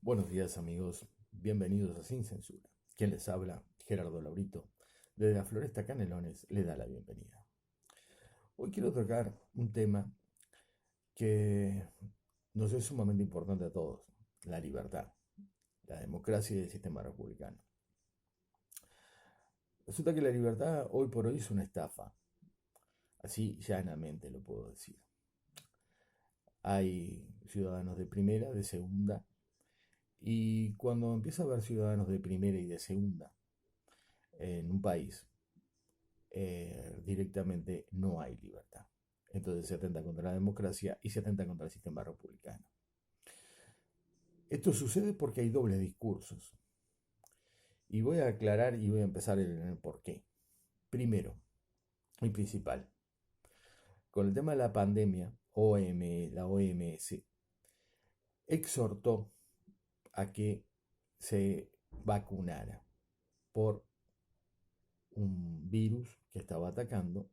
Buenos días amigos, bienvenidos a Sin Censura. Quien les habla, Gerardo Laurito, desde la Floresta Canelones, le da la bienvenida. Hoy quiero tocar un tema que nos es sumamente importante a todos, la libertad, la democracia y el sistema republicano. Resulta que la libertad hoy por hoy es una estafa, así llanamente lo puedo decir. Hay ciudadanos de primera, de segunda, y cuando empieza a haber ciudadanos de primera y de segunda en un país, directamente no hay libertad. Entonces se atenta contra la democracia y se atenta contra el sistema republicano. Esto sucede porque hay dobles discursos. Y voy a aclarar y voy a empezar en el porqué. Primero y principal, con el tema de la pandemia, la OMS exhortó a que se vacunara por un virus que estaba atacando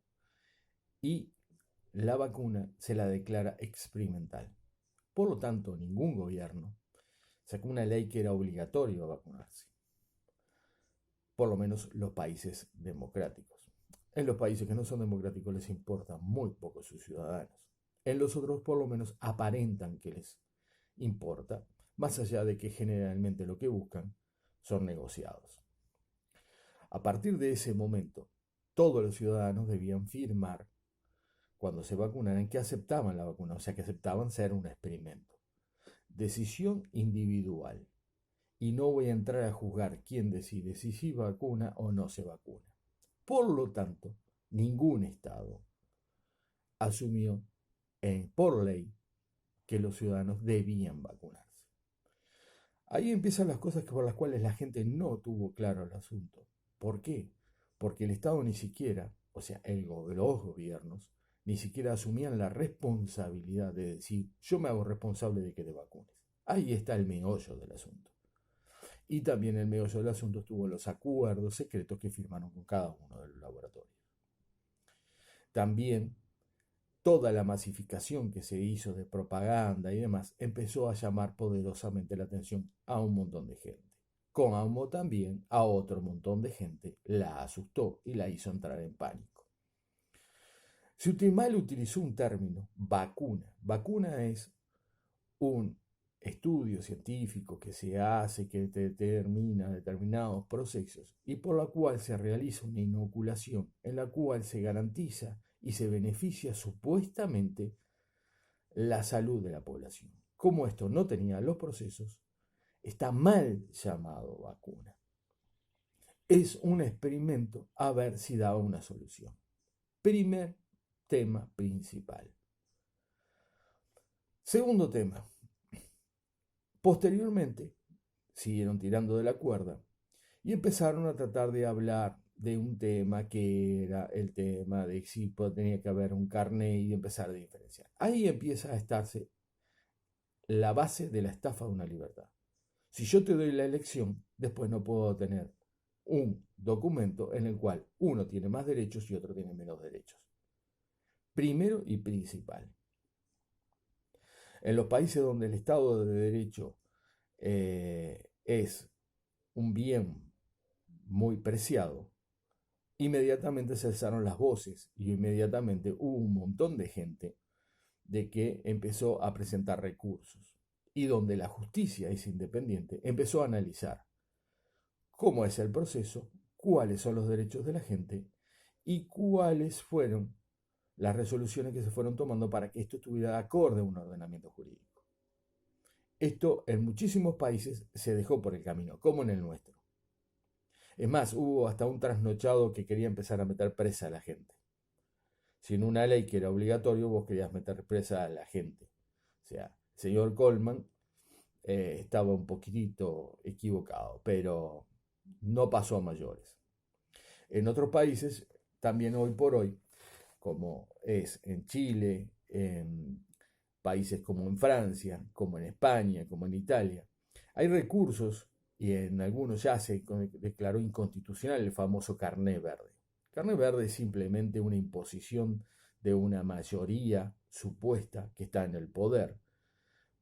y la vacuna se la declara experimental. Por lo tanto, ningún gobierno sacó una ley que era obligatorio vacunarse. Por lo menos los países democráticos. En los países que no son democráticos les importa muy poco sus ciudadanos. En los otros por lo menos aparentan que les importa, más allá de que generalmente lo que buscan son negociados. A partir de ese momento, todos los ciudadanos debían firmar cuando se vacunaran que aceptaban la vacuna, o sea que aceptaban ser un experimento. Decisión individual. Y no voy a entrar a juzgar quién decide si se vacuna o no se vacuna. Por lo tanto, ningún Estado asumió por ley que los ciudadanos debían vacunarse. Ahí empiezan las cosas por las cuales la gente no tuvo claro el asunto. ¿Por qué? Porque el Estado ni siquiera, o sea, los gobiernos, ni siquiera asumían la responsabilidad de decir, yo me hago responsable de que te vacunes. Ahí está el meollo del asunto. Y también el meollo del asunto estuvo en los acuerdos secretos que firmaron con cada uno de los laboratorios. También toda la masificación que se hizo de propaganda y demás empezó a llamar poderosamente la atención a un montón de gente. Como también a otro montón de gente la asustó y la hizo entrar en pánico. Se mal utilizó un término, vacuna. Vacuna es un estudio científico que se hace, que determina determinados procesos y por la cual se realiza una inoculación en la cual se garantiza y se beneficia supuestamente la salud de la población. Como esto no tenía los procesos, está mal llamado vacuna. Es un experimento a ver si daba una solución. Primer tema principal. Segundo tema. Posteriormente, siguieron tirando de la cuerda y empezaron a tratar de hablar de un tema que era el tema de si tenía que haber un carnet y empezar a diferenciar. Ahí empieza a estarse la base de la estafa de una libertad. Si yo te doy la elección, después no puedo tener un documento en el cual uno tiene más derechos y otro tiene menos derechos. Primero y principal. En los países donde el Estado de Derecho es un bien muy preciado, inmediatamente se alzaron las voces y inmediatamente hubo un montón de gente de que empezó a presentar recursos y donde la justicia es independiente, empezó a analizar cómo es el proceso, cuáles son los derechos de la gente y cuáles fueron las resoluciones que se fueron tomando para que esto estuviera acorde a un ordenamiento jurídico. Esto en muchísimos países se dejó por el camino, como en el nuestro. Es más, hubo hasta un trasnochado que quería empezar a meter presa a la gente. Si en una ley que era obligatorio vos querías meter presa a la gente. O sea, el señor Coleman estaba un poquitito equivocado, pero no pasó a mayores. En otros países, también hoy por hoy, como es en Chile, en países como en Francia, como en España, como en Italia, hay recursos y en algunos ya se declaró inconstitucional el famoso carné verde. Carné verde es simplemente una imposición de una mayoría supuesta que está en el poder,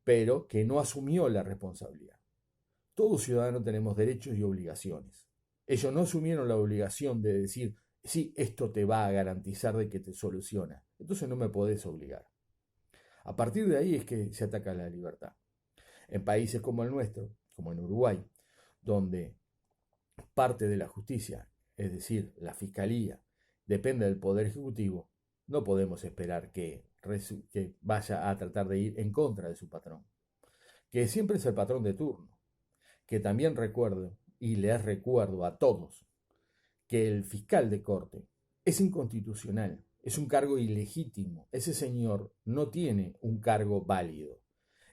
pero que no asumió la responsabilidad. Todo ciudadano tenemos derechos y obligaciones. Ellos no asumieron la obligación de decir, sí, esto te va a garantizar de que te soluciona. Entonces no me podés obligar. A partir de ahí es que se ataca la libertad. En países como el nuestro, como en Uruguay, donde parte de la justicia, es decir, la fiscalía, depende del Poder Ejecutivo, no podemos esperar que vaya a tratar de ir en contra de su patrón, que siempre es el patrón de turno, que también recuerdo, y les recuerdo a todos, que el fiscal de corte es inconstitucional, es un cargo ilegítimo, ese señor no tiene un cargo válido.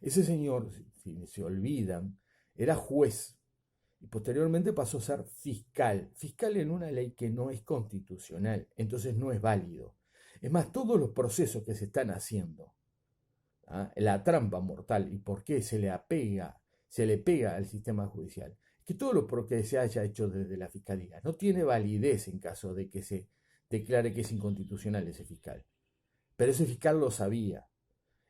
Ese señor, si se olvidan, era juez y posteriormente pasó a ser fiscal. Fiscal en una ley que no es constitucional, entonces no es válido. Es más, todos los procesos que se están haciendo, la trampa mortal y por qué se le pega al sistema judicial, que todo lo que se haya hecho desde la fiscalía no tiene validez en caso de que se declare que es inconstitucional ese fiscal. Pero ese fiscal lo sabía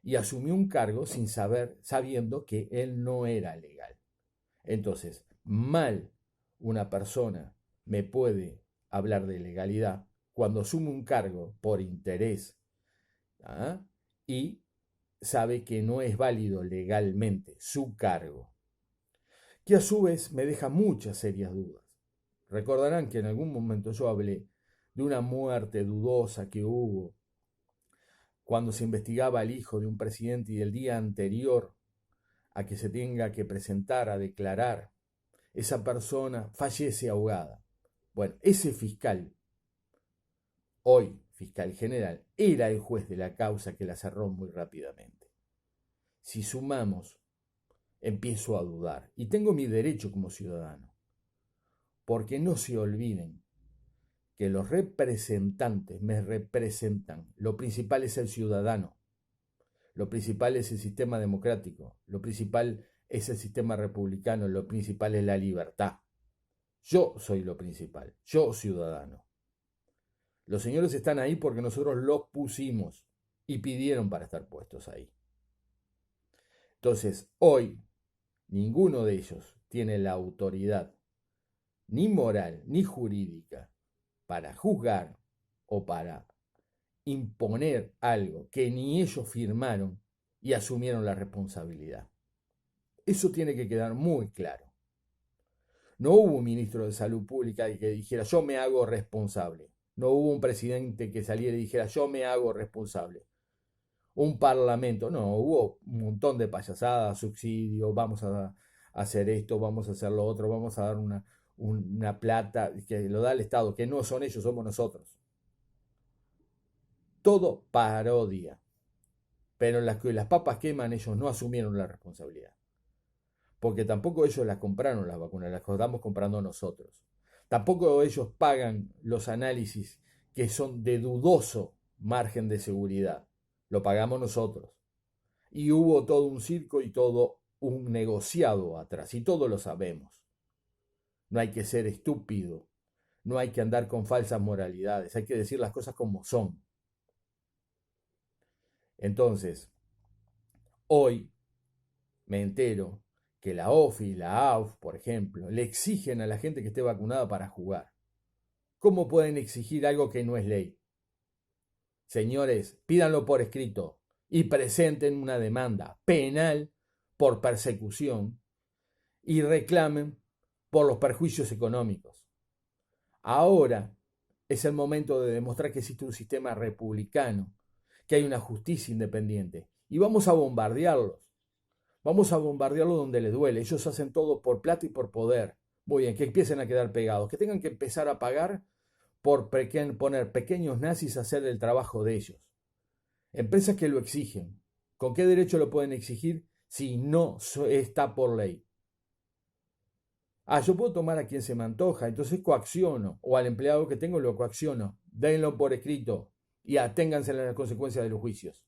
y asumió un cargo sin saber, sabiendo que él no era legal. Entonces, mal una persona me puede hablar de legalidad cuando asume un cargo por interés, ¿ah? Y sabe que no es válido legalmente su cargo, que a su vez me deja muchas serias dudas. Recordarán que en algún momento yo hablé de una muerte dudosa que hubo cuando se investigaba al hijo de un presidente y el día anterior a que se tenga que presentar a declarar, esa persona fallece ahogada. Bueno, ese fiscal, hoy fiscal general, era el juez de la causa que la cerró muy rápidamente. Si sumamos, empiezo a dudar y tengo mi derecho como ciudadano, porque no se olviden que los representantes me representan. Lo principal es el ciudadano, lo principal es el sistema democrático, lo principal es el sistema republicano, lo principal es la libertad. Yo soy lo principal, yo ciudadano. Los señores están ahí porque nosotros los pusimos y pidieron para estar puestos ahí. Entonces, hoy, ninguno de ellos tiene la autoridad, ni moral, ni jurídica, para juzgar o para imponer algo que ni ellos firmaron y asumieron la responsabilidad. Eso tiene que quedar muy claro. No hubo un ministro de Salud Pública que dijera yo me hago responsable. No hubo un presidente que saliera y dijera yo me hago responsable. Un parlamento, no, hubo un montón de payasadas, subsidios, vamos a hacer esto, vamos a hacer lo otro, vamos a dar una plata que lo da el Estado, que no son ellos, somos nosotros. Todo parodia. Pero en las que las papas queman ellos no asumieron la responsabilidad. Porque tampoco ellos las compraron las vacunas, las estamos comprando nosotros. Tampoco ellos pagan los análisis que son de dudoso margen de seguridad. Lo pagamos nosotros. Y hubo todo un circo y todo un negociado atrás. Y todos lo sabemos. No hay que ser estúpido. No hay que andar con falsas moralidades. Hay que decir las cosas como son. Entonces, hoy me entero que la OFI y la AUF, por ejemplo, le exigen a la gente que esté vacunada para jugar. ¿Cómo pueden exigir algo que no es ley? Señores, pídanlo por escrito y presenten una demanda penal por persecución y reclamen por los perjuicios económicos. Ahora es el momento de demostrar que existe un sistema republicano, que hay una justicia independiente y vamos a bombardearlos. Vamos a bombardearlo donde les duele. Ellos hacen todo por plata y por poder. Muy bien, que empiecen a quedar pegados. Que tengan que empezar a pagar por poner pequeños nazis a hacer el trabajo de ellos. Empresas que lo exigen. ¿Con qué derecho lo pueden exigir si no está por ley? Yo puedo tomar a quien se me antoja, entonces coacciono. O al empleado que tengo lo coacciono. Denlo por escrito y aténganse a las consecuencias de los juicios.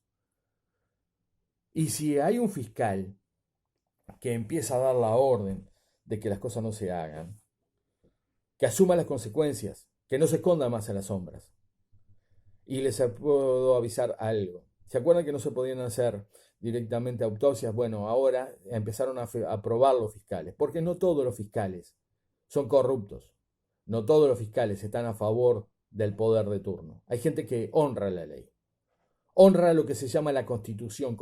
Y si hay un fiscal que empieza a dar la orden de que las cosas no se hagan, que asuma las consecuencias, que no se esconda más a las sombras. Y les puedo avisar algo. ¿Se acuerdan que no se podían hacer directamente autopsias? Bueno, ahora empezaron a probar los fiscales, porque no todos los fiscales son corruptos, no todos los fiscales están a favor del poder de turno. Hay gente que honra la ley, honra lo que se llama la constitución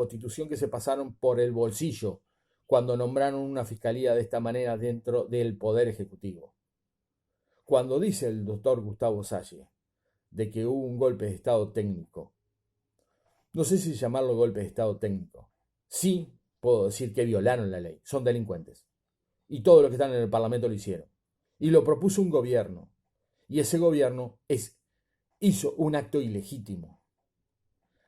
que se pasaron por el bolsillo cuando nombraron una fiscalía de esta manera dentro del poder ejecutivo. Cuando dice el doctor Gustavo Salle de que hubo un golpe de estado técnico, no sé si llamarlo golpe de estado técnico. Sí puedo decir que violaron la ley, son delincuentes. Y todos los que están en el Parlamento lo hicieron. Y lo propuso un gobierno. Y ese gobierno hizo un acto ilegítimo.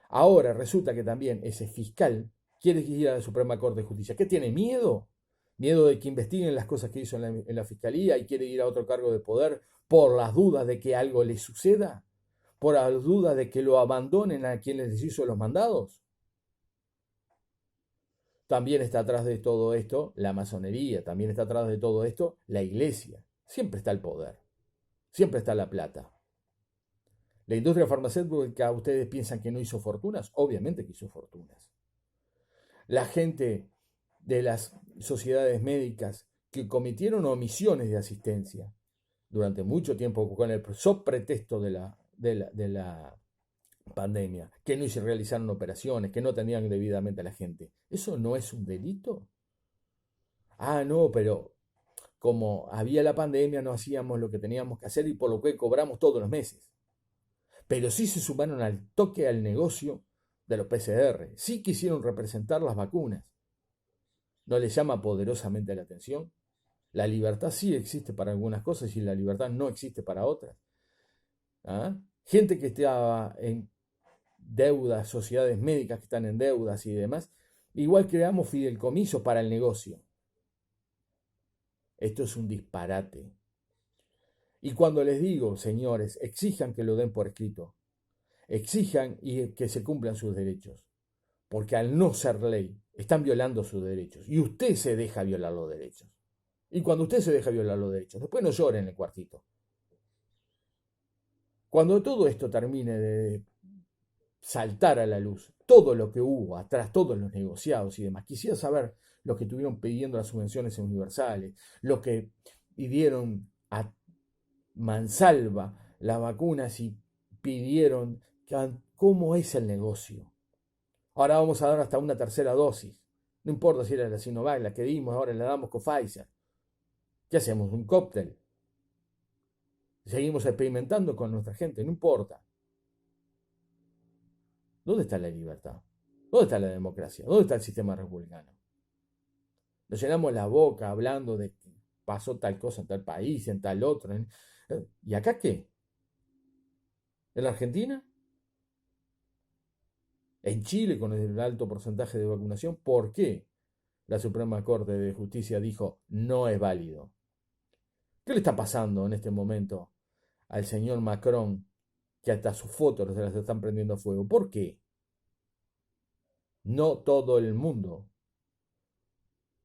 Ahora resulta que también ese fiscal quiere ir a la Suprema Corte de Justicia. ¿Qué tiene? ¿Miedo? ¿Miedo de que investiguen las cosas que hizo en la fiscalía y quiere ir a otro cargo de poder por las dudas de que algo le suceda? ¿Por las dudas de que lo abandonen a quienes les hizo los mandados? También está atrás de todo esto la masonería, también está atrás de todo esto la iglesia. Siempre está el poder, siempre está la plata. La industria farmacéutica, ¿ustedes piensan que no hizo fortunas? Obviamente que hizo fortunas. La gente de las sociedades médicas que cometieron omisiones de asistencia durante mucho tiempo con el pretexto de la pandemia, que no se realizaron operaciones, que no atendían debidamente a la gente. ¿Eso no es un delito? Ah, no, pero como había la pandemia no hacíamos lo que teníamos que hacer y por lo que cobramos todos los meses. Pero sí se sumaron al toque al negocio de los PCR. Sí quisieron representar las vacunas. ¿No les llama poderosamente la atención? La libertad sí existe para algunas cosas y la libertad no existe para otras. ¿Ah? Gente que estaba en deudas, sociedades médicas que están en deudas y demás, igual creamos fideicomisos para el negocio. Esto es un disparate. Y cuando les digo, señores, exijan que lo den por escrito, exijan y que se cumplan sus derechos, porque al no ser ley, están violando sus derechos, y usted se deja violar los derechos. Y cuando usted se deja violar los derechos, después no llore en el cuartito. Cuando todo esto termine de saltar a la luz, todo lo que hubo atrás, todos los negociados y demás, quisiera saber los que estuvieron pidiendo las subvenciones universales, los que pidieron a mansalva las vacunas y pidieron cómo es el negocio. Ahora vamos a dar hasta una tercera dosis. No importa si era la Sinovac, la que dimos, ahora la damos con Pfizer. ¿Qué hacemos? ¿Un cóctel? Seguimos experimentando con nuestra gente, no importa. ¿Dónde está la libertad? ¿Dónde está la democracia? ¿Dónde está el sistema republicano? Nos llenamos la boca hablando de que pasó tal cosa en tal país, en tal otro. ¿Y acá qué? ¿En la Argentina? ¿En Chile con el alto porcentaje de vacunación? ¿Por qué la Suprema Corte de Justicia dijo no es válido? ¿Qué le está pasando en este momento al señor Macron, que hasta sus fotos se las están prendiendo a fuego? ¿Por qué? No todo el mundo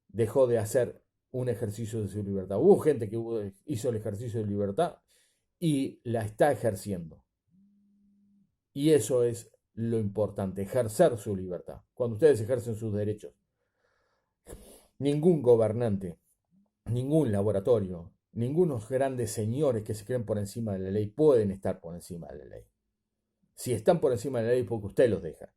dejó de hacer un ejercicio de su libertad. Hubo gente que hizo el ejercicio de libertad y la está ejerciendo. Y eso es lo importante, ejercer su libertad. Cuando ustedes ejercen sus derechos, ningún gobernante, ningún laboratorio, ningunos grandes señores que se creen por encima de la ley pueden estar por encima de la ley. Si están por encima de la ley, porque usted los deja.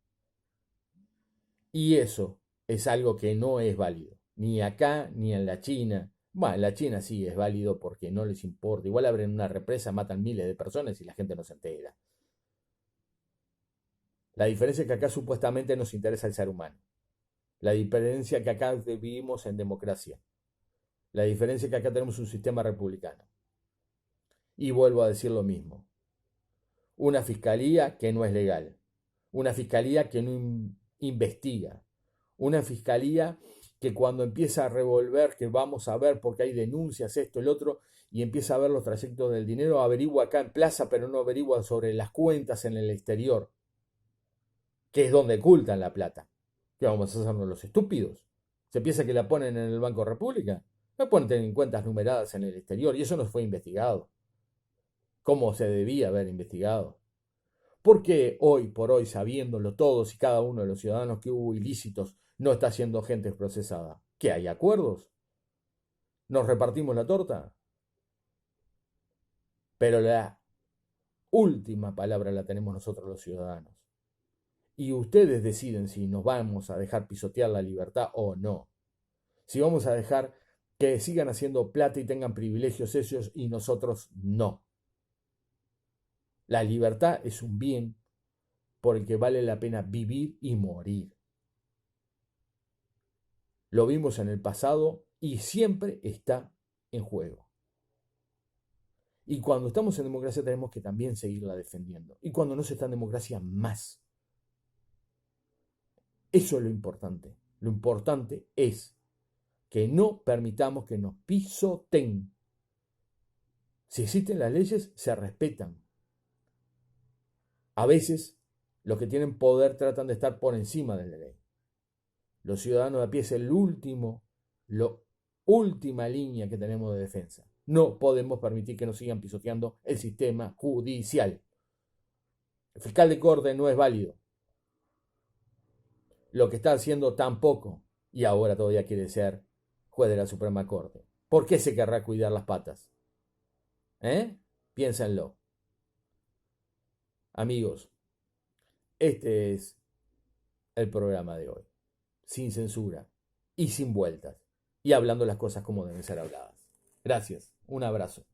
Y eso es algo que no es válido, ni acá ni en la China. Bueno, en la China sí es válido porque no les importa. Igual abren una represa, matan miles de personas y la gente no se entera. La diferencia es que acá supuestamente nos interesa el ser humano. La diferencia es que acá vivimos en democracia. La diferencia es que acá tenemos un sistema republicano. Y vuelvo a decir lo mismo. Una fiscalía que no es legal. Una fiscalía que no investiga. Una fiscalía que cuando empieza a revolver, que vamos a ver porque hay denuncias, esto, el otro, y empieza a ver los trayectos del dinero, averigua acá en plaza, pero no averigua sobre las cuentas en el exterior, que es donde ocultan la plata. ¿Qué vamos a hacernos los estúpidos? ¿Se piensa que la ponen en el Banco República? La ponen en cuentas numeradas en el exterior y eso no fue investigado. ¿Cómo se debía haber investigado? ¿Por qué hoy por hoy, sabiéndolo todos y cada uno de los ciudadanos que hubo ilícitos, no está siendo gente procesada? ¿Qué hay acuerdos? ¿Nos repartimos la torta? Pero la última palabra la tenemos nosotros los ciudadanos. Y ustedes deciden si nos vamos a dejar pisotear la libertad o no. Si vamos a dejar que sigan haciendo plata y tengan privilegios ellos y nosotros no. La libertad es un bien por el que vale la pena vivir y morir. Lo vimos en el pasado y siempre está en juego. Y cuando estamos en democracia tenemos que también seguirla defendiendo. Y cuando no se está en democracia, más. Eso es lo importante. Lo importante es que no permitamos que nos pisoteen. Si existen las leyes, se respetan. A veces, los que tienen poder tratan de estar por encima de la ley. Los ciudadanos de a pie es la última línea que tenemos de defensa. No podemos permitir que nos sigan pisoteando el sistema judicial. El fiscal de corte no es válido. Lo que está haciendo tampoco. Y ahora todavía quiere ser juez de la Suprema Corte. ¿Por qué se querrá cuidar las patas? Piénsenlo. Amigos, este es el programa de hoy. Sin censura y sin vueltas. Y hablando las cosas como deben ser habladas. Gracias. Un abrazo.